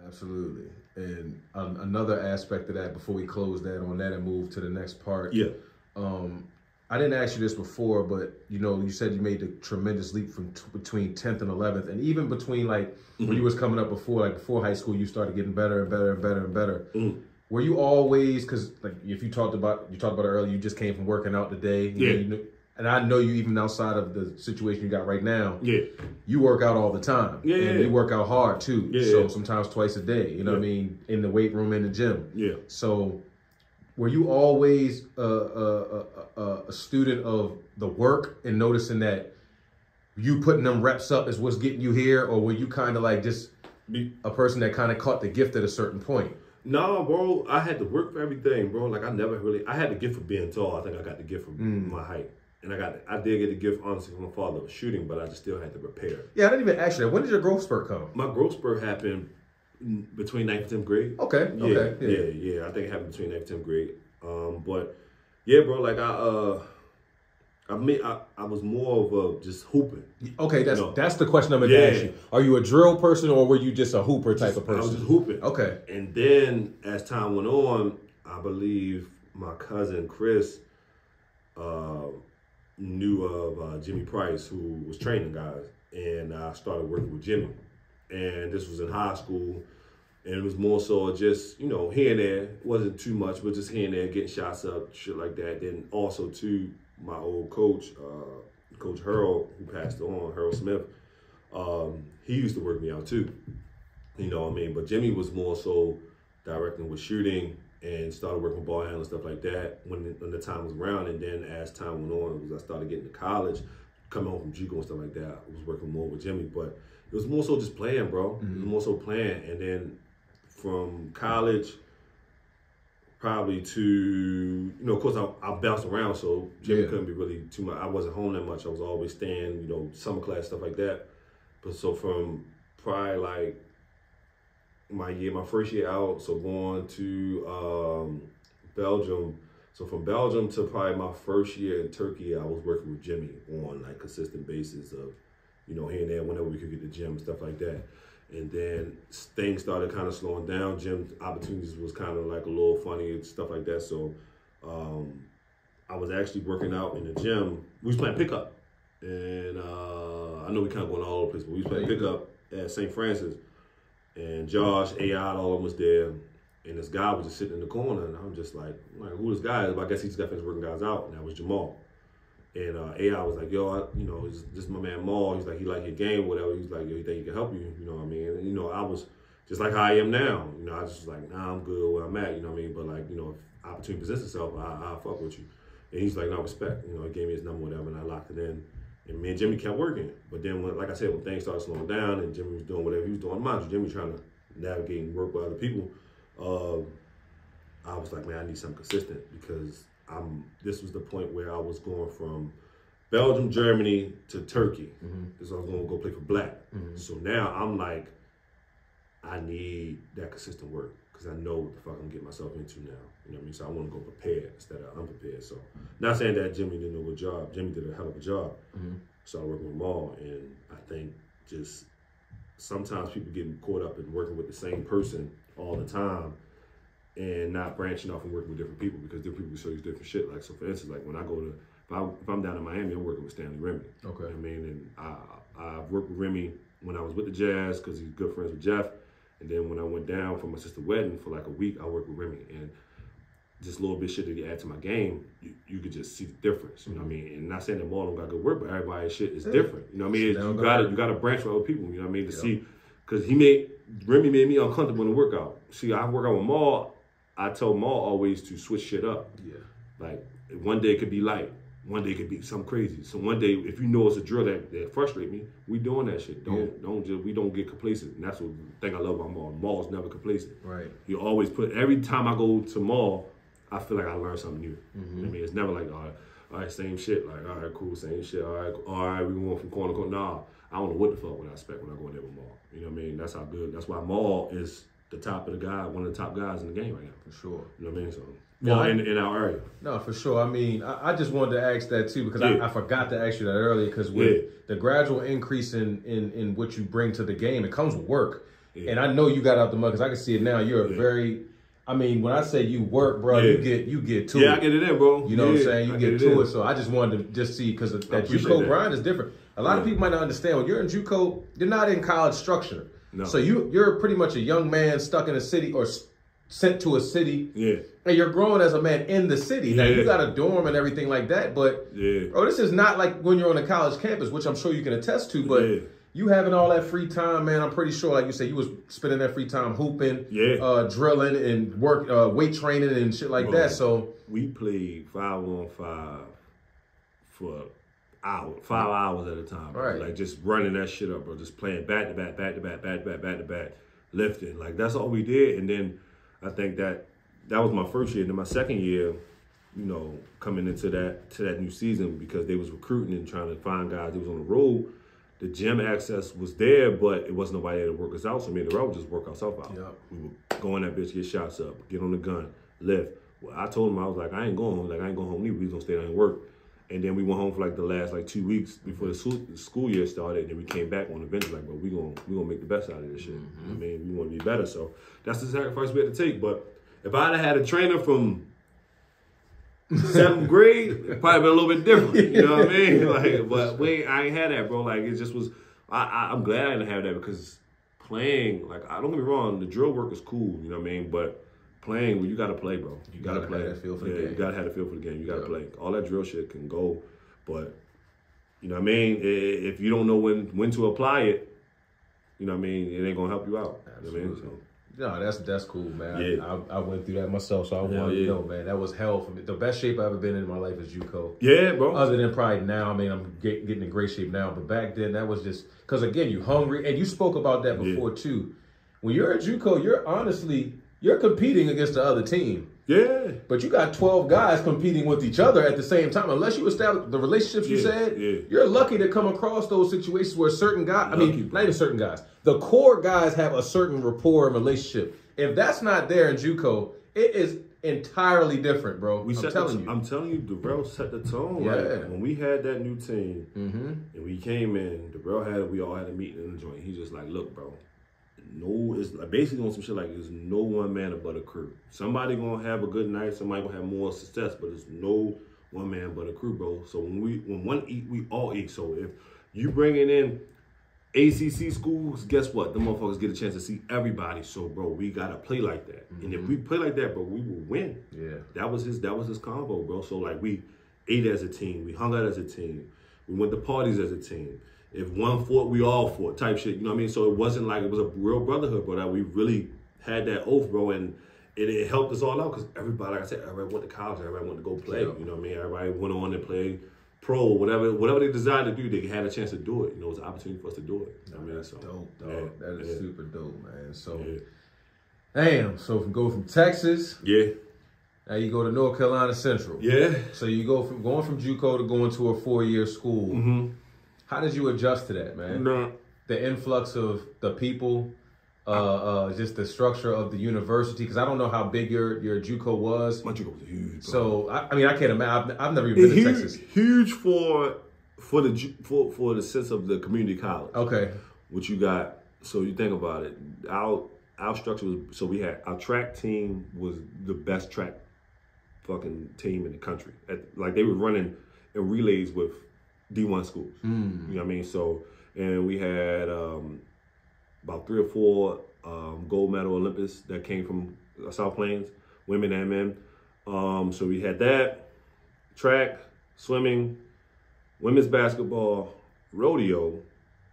Absolutely. And another aspect of that, before we close that on that and move to the next part. Yeah. I didn't ask you this before, but you said you made the tremendous leap from between 10th and 11th, and even between like when you was coming up before high school, you started getting better and better and better and better. Were you always, because like if you talked about it earlier, you just came from working out today. And I know you even outside of the situation you got right now. Yeah. You work out all the time. Yeah. And you work out hard too. Yeah. So sometimes twice a day. You know what I mean? In the weight room, in the gym. Yeah. So were you always a student of the work and noticing that you putting them reps up is what's getting you here, or were you kind of like just a person that kind of caught the gift at a certain point? No, bro. I had to work for everything, bro. Like I had the gift for being tall. I think I got the gift for my height. And I did get the gift, honestly, from my father of shooting, but I just still had to prepare. Yeah, I didn't even ask you that. When did your growth spurt come? My growth spurt happened between 9th and 10th grade. Okay. Yeah. I think it happened between 9th and 10th grade. But yeah, bro, like I was more of a just hooping. Okay, that's the question I'm going to ask you. Are you a drill person or were you just a hooper type of person? I was just hooping. Okay. And then as time went on, I believe my cousin Chris knew of Jimmy Price, who was training guys, and I started working with Jimmy. And this was in high school, and it was more so just, here and there. It wasn't too much, but just here and there, getting shots up, shit like that. Then also, too, my old coach, Coach Harold, who passed on, Harold Smith, he used to work me out, too. You know what I mean? But Jimmy was more so directing with shooting, and started working with ball handling and stuff like that when the time was around. And then as time went on, I started getting to college, coming home from JUCO and stuff like that. I was working more with Jimmy, but it was more so just playing, bro. It was more so playing. And then from college, probably to, of course, I bounced around, so Jimmy couldn't be really too much. I wasn't home that much. I was always staying, summer class, stuff like that. But so from probably like my first year out, so going to Belgium. So from Belgium to probably my first year in Turkey, I was working with Jimmy on like consistent basis of, here and there, whenever we could get to the gym, stuff like that. And then things started kind of slowing down. Gym opportunities was kind of like a little funny and stuff like that. So I was actually working out in the gym. We was playing pickup. And I know we kind of going all over the place, but we was playing pickup at St. Francis. And Josh, AI, all of them was there. And this guy was just sitting in the corner. And I'm just like, who this guy is? But I guess he just got finished working guys out. And that was Jamal. And AI was like, yo, this is my man Maul. He's like, he like your game, whatever. He's like, yo, he think he can help you, you know what I mean? And, I was just like how I am now. I just was like, nah, I'm good where I'm at, you know what I mean? But like, if opportunity presents itself, I'll fuck with you. And he's like, no, respect. He gave me his number, whatever, and I locked it in. And me and Jimmy kept working. But then, like I said, when things started slowing down and Jimmy was doing whatever he was doing, mind you, Jimmy trying to navigate and work with other people, I was like, man, I need something consistent because this was the point where I was going from Belgium, Germany to Turkey. So I was going to go play for Black. So now I'm like, I need that consistent work because I know what the fuck I'm getting myself into now. You know what I mean? So I want to go prepared instead of unprepared. So not saying that Jimmy didn't do a good job. Jimmy did a hell of a job. So I worked with Maul, and I think just sometimes people get caught up in working with the same person all the time and not branching off and working with different people because different people show you different shit. Like, so for instance, like when I go to, if I'm down in Miami, I'm working with Stanley Remy. Okay. You know what I mean? And I worked with Remy when I was with the Jazz because he's good friends with Jeff. And then when I went down for my sister's wedding for like a week, I worked with Remy. And just a little bit of shit that he add to my game, you could just see the difference. You know what I mean? And not saying that Maul don't got good work, but everybody's shit is different. You know what I mean? You gotta branch with other people, you know what I mean? To see, because Remy made me uncomfortable in the workout. See, I work out with Maul, I told Maul always to switch shit up. Yeah. Like, one day it could be light. One day it could be something crazy. So one day, if you know it's a drill that frustrates me, we doing that shit. We don't get complacent. And that's what the thing I love about Maul. Maul's never complacent. Right. You always every time I go to Maul, I feel like I learned something new. You know what I mean? It's never like, all right, same shit. Like, all right, cool, same shit. All right, we going from corner to corner. Nah, I don't know what the fuck would I expect when I go in there with Maul. You know what I mean? That's how good. That's why Maul is the top of the guy, one of the top guys in the game right now. For sure. You know what I mean? So, well, in our area. No, for sure. I mean, I just wanted to ask that too because I forgot to ask you that earlier because with the gradual increase in what you bring to the game, it comes with work. And I know you got out the mud because I can see it now. You're a very, I mean, when I say you work, bro, you get to it. Yeah, I get it in, bro. You know what I'm saying? You get to it. So I just wanted to just see, because that JUCO grind is different. A lot of people might not understand. When you're in JUCO, you're not in college structure. No. So you're pretty much a young man stuck in a city or sent to a city. Yeah. And you're growing as a man in the city. Now, you got a dorm and everything like that, but bro, this is not like when you're on a college campus, which I'm sure you can attest to, but you having all that free time, man, I'm pretty sure, like you said, you was spending that free time hooping, drilling, and weight training and shit like that. So we played 5-on-5 for hours, 5 hours at a time, bro. Like just running that shit up, bro. Just playing back to back, back to back, back to back, back to back, lifting. Like that's all we did. And then I think that was my first year. And then my second year, you know, coming into that new season, because they was recruiting and trying to find guys that was on the road. The gym access was there, but it wasn't nobody there to work us out. So me and the would just work ourselves out. We would go in that bitch, get shots up, get on the gun, lift. Well, I told him, I was like, I ain't going home. Like, I ain't going home either. We was going to stay down and work. And then we went home for like the last 2 weeks before the school year started. And then we came back on the bench like, bro, we gonna make the best out of this shit. I mean, we want to be better. So that's the sacrifice we had to take. But if I'd have had a trainer from 7th grade, it probably been a little bit different. You know what I mean? Like, but I ain't had that, bro. Like, it just was. I'm glad I didn't have that, because playing, like, I don't get me wrong, the drill work is cool. You know what I mean? But playing, well, you gotta play, bro. You gotta play. Have that feel for the game. You gotta have the feel for the game. You gotta play. All that drill shit can go, but you know what I mean? If you don't know when to apply it, you know what I mean? It ain't gonna help you out. Absolutely. You know what I mean? So, no, that's cool, man. I went through that myself, so I wanted to know, man. That was hell for me. The best shape I've ever been in my life is JUCO. Yeah, bro. Other than probably now, I mean, I'm getting in great shape now, but back then that was just, because again, you hungry, and you spoke about that before too. When you're at JUCO, you're competing against the other team. Yeah. But you got 12 guys competing with each other at the same time. Unless you establish the relationships you said, you're lucky to come across those situations where certain guys, not even certain guys, the core guys have a certain rapport and relationship. If that's not there in JUCO, it is entirely different, bro. I'm telling you, Darrell set the tone. Yeah. Like, when we had that new team and we came in, we all had a meeting in the joint. He's just like, look, bro. No, it's basically on some shit like there's no one man but a crew. Somebody gonna have a good night, somebody gonna have more success, but there's no one man but a crew, bro. So when one eat, we all eat. So if you bringing in ACC schools, guess what? The motherfuckers get a chance to see everybody. So, bro, we gotta play like that. And if we play like that, bro, we will win. Yeah, that was his combo, bro. So like we ate as a team, we hung out as a team, we went to parties as a team. If one fought, we all fought type shit. You know what I mean? So it wasn't like it was a real brotherhood, bro. That we really had that oath, bro. And it helped us all out because everybody, like I said, everybody went to college. Everybody went to go play. You know what I mean? Everybody went on to play pro, whatever they desired to do, they had a chance to do it. You know, it was an opportunity for us to do it. You know what I mean? That's dope, dog. That is super dope, man. So, damn. So go from Texas. Now you go to North Carolina Central. So you go from going from JUCO to going to a 4-year school. How did you adjust to that, man? The influx of the people, just the structure of the university, because I don't know how big your JUCO was. My JUCO was huge. So I mean, I can't imagine. I've never even been to Texas. Huge for the sense of the community college. Okay. What you got? So you think about it. Our structure was, so we had our track team was the best track fucking team in the country. Like they were running in relays with D1 schools. You know what I mean? So, and we had about 3 or 4 gold medal Olympics that came from South Plains, women and men. So we had that, track, swimming, women's basketball, rodeo.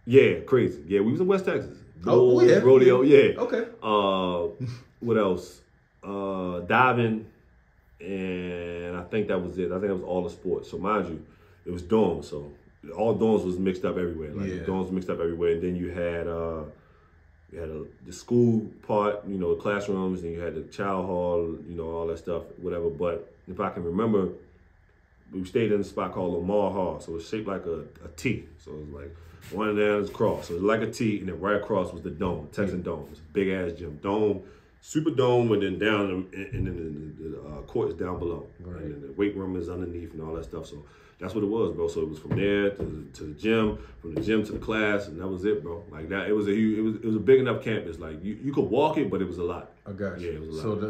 Yeah, crazy. Yeah, we was in West Texas. Rodeo, Okay. What else? Diving, and I think that was it. I think that was all the sports. So mind you, it was dorms, so all dorms was mixed up everywhere. Like the dorms mixed up everywhere, and then you had the school part, you know, classrooms, and you had the child hall, you know, all that stuff, whatever. But if I can remember, we stayed in a spot called Lamar Hall, so it's shaped like a T. So it was like one of them is cross, so it's like a T, and then right across was the dome, Texan Dome. It's a big ass gym, dome, Superdome, and then down, and then the court is down below, right. And then the weight room is underneath and all that stuff. So that's what it was, bro. So it was from there to the gym, from the gym to the class, and that was it, bro. Like that, it was a big enough campus. Like you could walk it, but it was a lot. I got you. Yeah, it was a lot.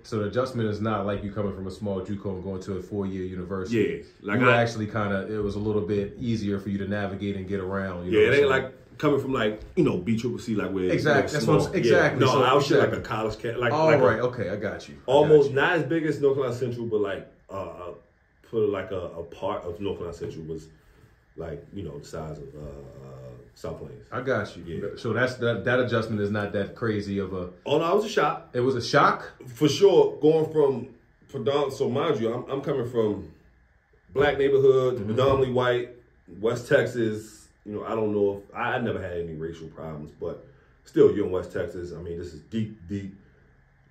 So the adjustment is not like you coming from a small JUCO and going to a 4-year university. Yeah, like you were actually kind of, it was a little bit easier for you to navigate and get around. You know it ain't like coming from BCCC, like where exactly. That's what exactly. No, I was shit like a college camp. Okay, I got you. Almost not as big as North Carolina Central, but like put like a part of North Carolina Central was like the size of South Plains. I got you. Yeah. So that adjustment is not that crazy of a. Oh no, it was a shock. It was a shock for sure. Going from predominantly, so mind you, I'm coming from black neighborhood, predominantly white, West Texas. I don't know if I never had any racial problems, but still, you're in West Texas. I mean, this is deep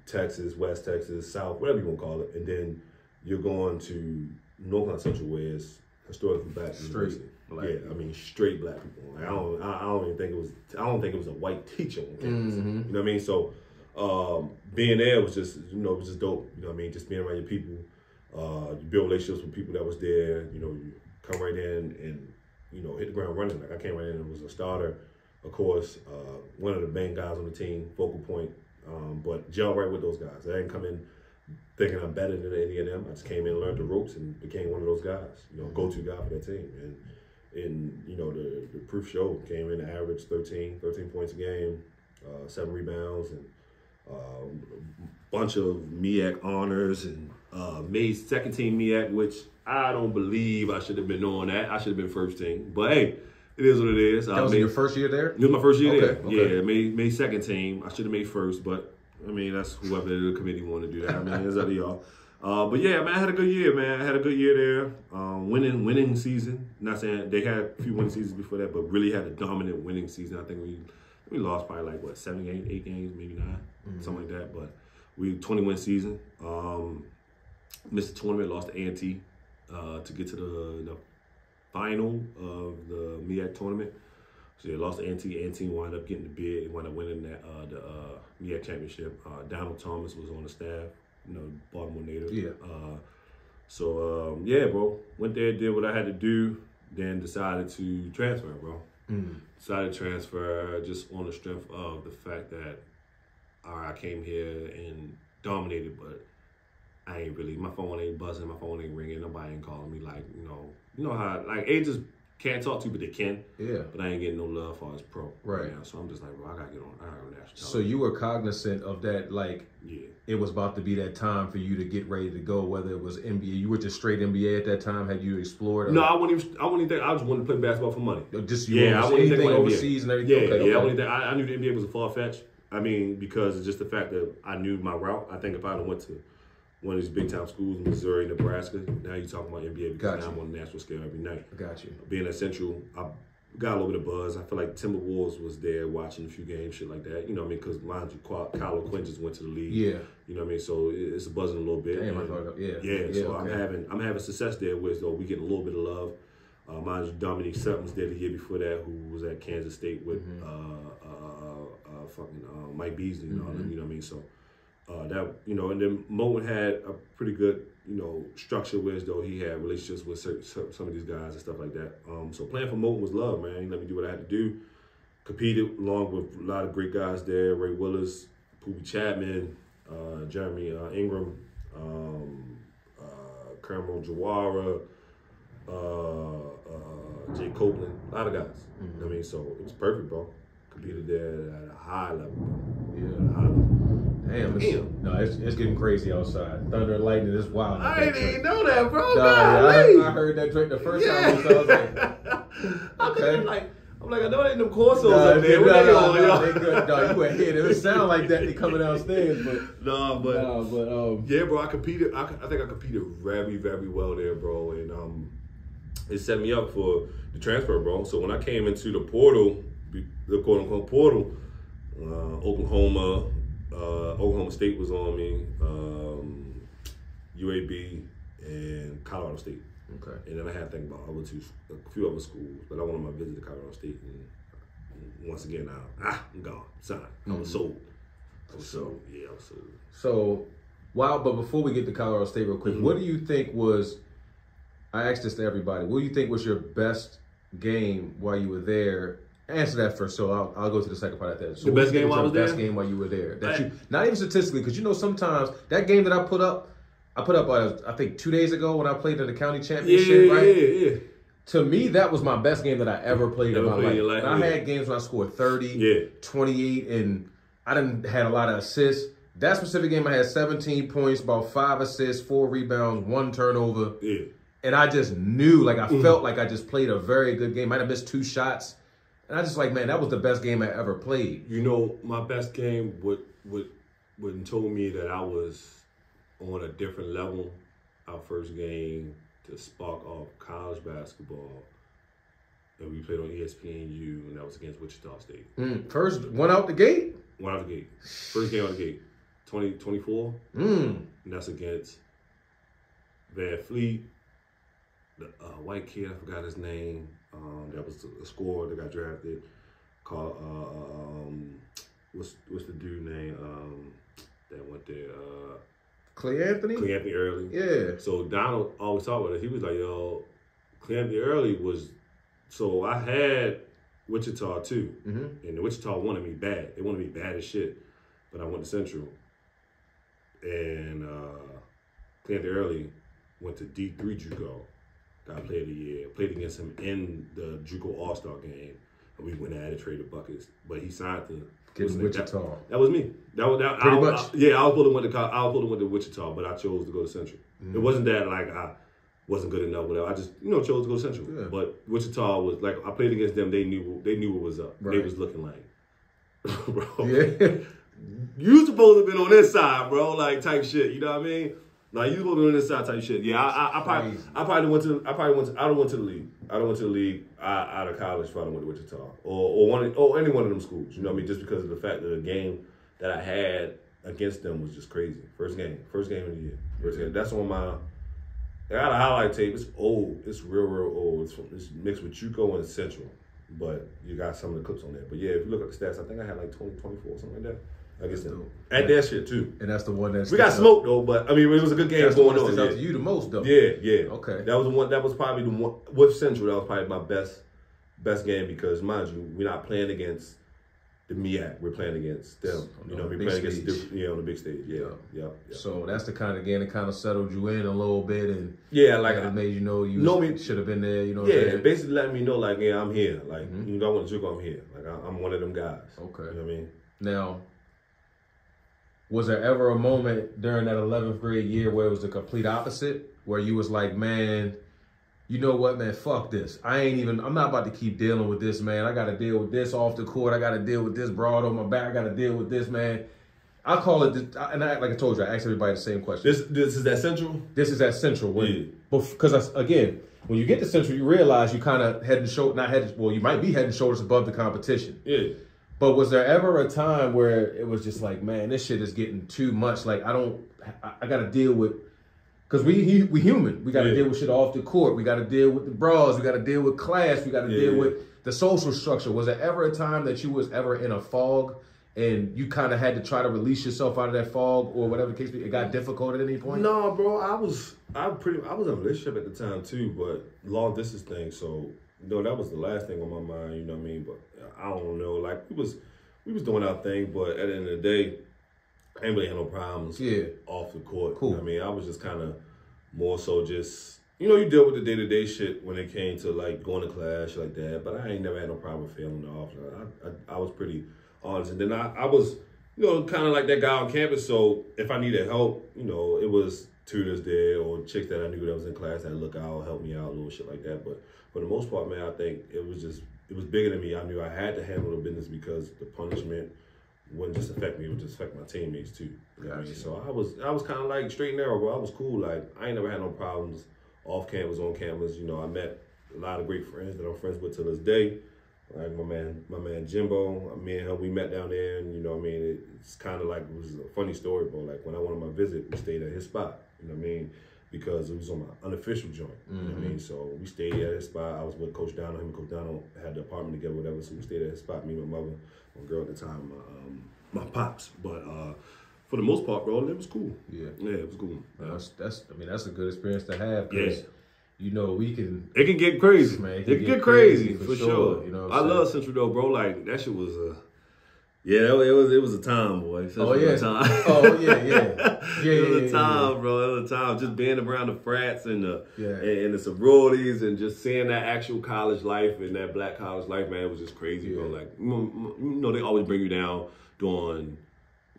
Texas, West Texas, South, whatever you want to call it, and then you're going to North Carolina Central, where it's historically black university. Black. Yeah, I mean straight black people. Like, I don't even think it was. I don't think it was a white teacher on campus. You know what I mean? So being there was just it was just dope. You know what I mean? Just being around your people, you build relationships with people that was there. You come right in and hit the ground running. Like I came right in and was a starter, of course, one of the main guys on the team, focal point. But gel right with those guys. I didn't come in thinking I'm better than any of them. I just came in, learned the ropes, and became one of those guys. Go-to guy for that team. And the proof showed. Came in, average 13 points a game, 7 rebounds, and a bunch of MEAC honors, and made second team MEAC, which I don't believe I should have been on that. I should have been first team. But hey, it is what it is. That was your first year there? It was my first year there. Okay. Yeah, made second team. I should have made first, but I mean, that's whoever the committee wanted to do that. I mean, it's up to y'all. But yeah, man, I had a good year, man. I had a good year there. Winning season. Not saying they had a few winning seasons before that, but really had a dominant winning season. I think we lost probably like 7 games, 8 games, maybe 9, something like that. But we 20-win season. Missed the tournament, lost to A&T to get to the final of the MEAC tournament. So they lost to A&T. A&T wound up getting the bid. They wound up winning the MEAC championship. Donald Thomas was on the staff, Baltimore native. Yeah. Yeah, bro. Went there, did what I had to do, then decided to transfer, bro. Decided to transfer just on the strength of the fact that, all right, I came here and dominated, but I ain't really, my phone ain't buzzing, my phone ain't ringing, nobody ain't calling me like, you know how, like, agents can't talk to you, but they can. Yeah. But I ain't getting no love for as pro. Right now. So I'm just like, bro, I gotta get on national television. So you were cognizant of that, like, yeah, it was about to be that time for you to get ready to go, whether it was NBA. You were just straight NBA at that time? Had you explored? Or? No, I wouldn't even think, I just wanted to play basketball for money. Just I wouldn't anything overseas and everything? Yeah, okay. I knew the NBA was a far-fetched. I mean, because it's just the fact that I knew my route. I think if I went to one of these big-time schools, Missouri, Nebraska, now you're talking about NBA because now I'm on the national scale every night. I got you. Being at Central, I got a little bit of buzz. I feel like Timberwolves was there watching a few games, shit like that. You know what I mean? Because mind you, Kyle O'Quinn just went to the league. Yeah. You know what I mean? So it's buzzing a little bit. Damn, so okay. I'm having success there with, though, we getting a little bit of love. Mind you, Dominique Sutton was there the year before that, who was at Kansas State with Mike Beasley and all them, you know what I mean? So that, and then Moten had a pretty good, structure with, though he had relationships with some of these guys and stuff like that. So playing for Moten was love, man. He let me do what I had to do. Competed along with a lot of great guys there, Ray Willis, Poobie Chapman, Jeremy Ingram, Kareem Jawara, Jay Copeland, a lot of guys. You know what I mean? So it was perfect, bro. Competed there at a high level, bro. Yeah. At a high level. Damn. It's getting crazy outside. Thunder and lightning is wild. I didn't even know that, bro. I heard that drink the first time. So I was like, okay. I'm like, I know they ain't them corsos up there. They good. No, you went ahead. It would sound like that. They coming downstairs, but yeah, bro. I competed. I think I competed very, very well there, bro, and it set me up for the transfer, bro. So when I came into the portal, the quote unquote portal, Oklahoma State was on me, UAB, and Colorado State. Okay. And then I had to think about a few other schools, but I wanted my visit to Colorado State. And once again, I'm gone. Signed. I was sold. Yeah, absolutely. So, but before we get to Colorado State real quick, what do you think was, I asked this to everybody, what do you think was your best game while you were there? Answer that first, so I'll go to the second part of that. So the best game while I was there? Best game while you were there. Not even statistically, because sometimes that game that I put up I think 2 days ago when I played in the county championship, right? Yeah. To me, that was my best game that I ever played in my life. I had games when I scored 30, 28, and I didn't had a lot of assists. That specific game, I had 17 points, about 5 assists, 4 rebounds, 1 turnover. Yeah. And I just knew, I felt like I just played a very good game. I might have missed 2 shots. And I just man, that was the best game I ever played. My best game would told me that I was on a different level. Our first game to spark off college basketball, and we played on ESPNU, and that was against Wichita State. First one out the gate? One out the gate. First game out the gate. 2024. And that's against Van Fleet, the white kid, I forgot his name. That was a scorer that got drafted. Called what's the dude name? That went there. Clay Anthony Early. Yeah. So Donald always talked about it. He was like, yo, Clay Anthony Early was. So I had Wichita too, and the Wichita wanted me bad. They wanted me bad as shit, but I went to Central, and Clay Anthony Early went to D3 JUCO. Got Player of the Year. Played against him in the JUCO All-Star game, and we went at it, traded buckets. But he signed to Wichita. That was me. That Pretty much. I was supposed to Wichita, but I chose to go to Central. It wasn't that I wasn't good enough, whatever. I just chose to go to Central. Yeah. But Wichita was I played against them. They knew what was up. Right. They was looking like, bro. Yeah. You supposed to have been on this side, bro. Type shit. You know what I mean? You supposed to be on this side type shit. Yeah, I probably went to the league. I don't went to the league out of college if I went to Wichita or any one of them schools. You know what I mean? Just because of the fact that the game that I had against them was just crazy. First game of the year. First game. That's on my. I got a highlight tape. It's old. It's real old. It's mixed with JUCO and Central, but you got some of the clips on there. But yeah, if you look at the stats, I think I had 20, 24, something like that. I guess at that shit too. And that's the one that we got smoked though. But I mean, it was a good game going on. That's out to you the most though. Yeah. Okay. That was the one. That was probably the one with Central. That was probably my best game because, mind you, we're not playing against the MEAC. We're playing against them. We're playing against on the big stage. Yeah. So that's the kind of game that kind of settled you in a little bit, and it made you know you should have been there. Basically letting me know I'm here. I want to JUCO, I'm here. I'm one of them guys. Okay. You know what I mean? Now, was there ever a moment during that 11th grade year where it was the complete opposite, where you was like, man, you know what, man, fuck this. I'm not about to keep dealing with this, man. I got to deal with this off the court. I got to deal with this broad on my back. I got to deal with this, man. I call it, like I told you, I asked everybody the same question. This is at Central? This is at Central. Because, again, when you get to Central, you realize you kind of you might be head and shoulders above the competition. Yeah. But was there ever a time where it was just like, man, this shit is getting too much. I got to deal with, because we human. We got to deal with shit off the court. We got to deal with the bras. We got to deal with class. We got to deal with the social structure. Was there ever a time that you was ever in a fog and you kind of had to try to release yourself out of that fog or whatever the case be? It got difficult at any point? No, bro. I was in a relationship at the time too, but long distance thing. So, that was the last thing on my mind, you know what I mean? But I don't know, we was doing our thing, but at the end of the day, I ain't really had no problems off the court. Cool. You know what I mean, I was just kind of more so just, you deal with the day-to-day shit when it came to going to class, like that, but I ain't never had no problem failing off. I was pretty honest. And then I was, kind of like that guy on campus, so if I needed help, it was tutors there or chicks that I knew that was in class that look out, help me out, a little shit like that. But for the most part, man, I think it was bigger than me. I knew I had to handle the business because the punishment wouldn't just affect me, it would just affect my teammates too. You know what I mean? So I was kind of straight and narrow, bro. I was cool. I ain't never had no problems off campus, on campus. I met a lot of great friends that I'm friends with to this day. Like my man Jimbo, me and him, we met down there, and you know what I mean, it's kind of it was a funny story, bro. When I went on my visit, we stayed at his spot, you know what I mean, because it was on my unofficial joint, you know what I mean. So we stayed at his spot. I was with Coach Donald. Him and Coach Donald had the apartment together, whatever. So we stayed at his spot. Me and my mother, my girl at the time, my pops. But for the most part, bro, it was cool. Yeah, it was cool. That's a good experience to have. Cause, you know, it can get crazy, man. It can get crazy for sure. You know, I love Central though, bro. Like that shit was it was a time, boy. Oh yeah, time. It was a time, bro. It was a time. Just being around the frats and the sororities and just seeing that actual college life and that black college life, man, it was just crazy, bro. Like you know, they always bring you down during.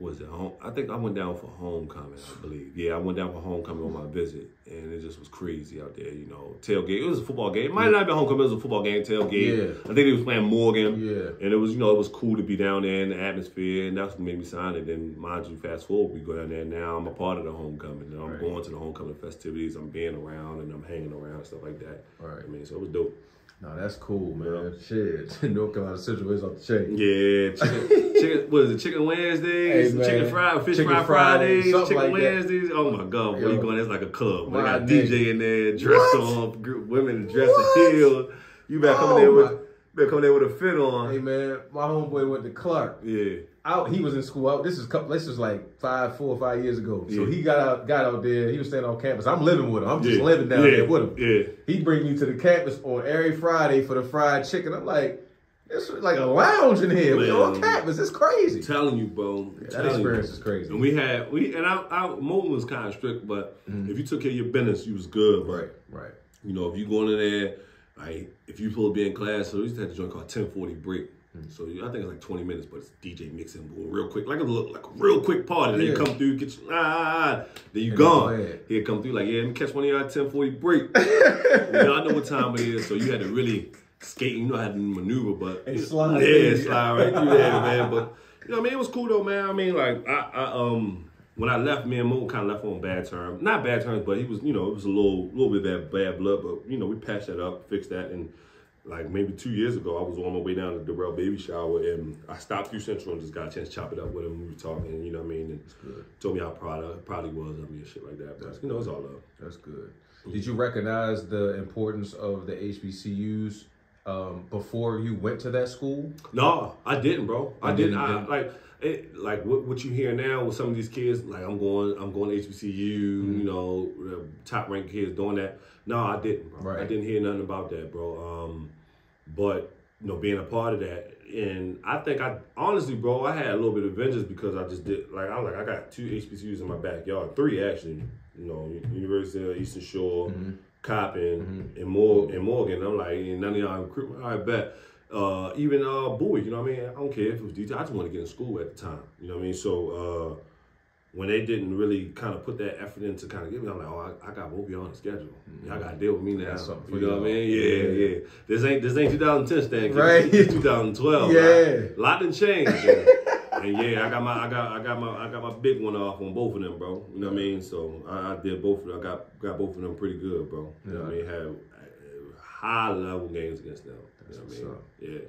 Was it home? I think I went down for homecoming, I believe. Yeah, I went down for homecoming on my visit, and it just was crazy out there, you know. Tailgate. It was a football game. It might not have been homecoming, it was a football game, tailgate. Yeah. I think they was playing Morgan. Yeah. And it was, you know, it was cool to be down there in the atmosphere, and that's what made me sign it. Then, mind you, fast forward, we go down there now. I'm a part of the homecoming. And I'm going to the homecoming festivities. I'm being around, and I'm hanging around, and stuff like that. Right. I mean, so it was dope. No, that's cool, man. Shit. North Carolina Central is off the chain. Yeah. Chicken, what is it? Chicken Wednesdays? Hey, chicken fried, fish fry Fridays, chicken like Wednesdays. That. Oh my God, boy, you going, it's like a club. They got DJ in there, dressed on, women dressed in heels. You better come in there with a fit on. Hey man, my homeboy went to Clark. Yeah. He was in school. This is like 4 or 5 years ago. So he got out there. He was staying on campus. I'm living with him. I'm just living down there with him. Yeah. He bring me to the campus on every Friday for the fried chicken. I'm like, it's like a lounge in here. We on campus. It's crazy. I'm telling you, bro. That experience is crazy. And our Moulton was kind of strict, but if you took care of your business, you was good. Right. You know, if you going in there, like if you supposed to be in class, so we used to have to join called 10:40 break. So I think it's like 20 minutes, but it's DJ mixing real quick, like a real quick party. Then you come through, get you, then you gone. He'll come through like, let me catch one of y'all 10:40 break. Y'all know what time it is, so you had to really skate. You know how to maneuver, but slide right through there, man. But you know, what I mean, it was cool though, man. I mean, like when I left, me and Mo kind of left on bad terms. Not bad terms, but he was, you know, it was a little bit of bad blood. But you know, we patched that up, fixed that, and. Like maybe 2 years ago, I was on my way down to the Darrell baby shower, and I stopped through Central and just got a chance to chop it up with him. We were talking, you know what I mean? And told me how proud he was of me and shit like that. But, you know, it's all love. That's good. Did you recognize the importance of the HBCUs before you went to that school? No, I didn't, bro. I didn't. Like what you hear now with some of these kids, like I'm going to HBCU, you know, top ranked kids doing that. No, I didn't, bro. I didn't hear nothing about that, bro. But you know, being a part of that, and I think honestly, bro, I had a little bit of vengeance because I just did I got 2 HBCUs in my backyard, 3 actually. You know, University of Eastern Shore, Coppin, and Morgan. I'm like, none of y'all recruit me. I bet. Even Bowie, you know what I mean? I don't care if it was detail. I just wanted to get in school at the time. You know what I mean? So when they didn't really kind of put that effort in to kind of get me, I'm like, oh, I got both of y'all on the schedule. Y'all got to deal with me now. You know what I mean? Yeah. This ain't 2010 Stanton Kidd. Right. It's 2012. Yeah. A lot didn't change. And I got my big one off on both of them, bro. You know what I mean? So I did both of them. I got both of them pretty good, bro. You know what I mean? Had high level games against them. You know what I mean? Yeah.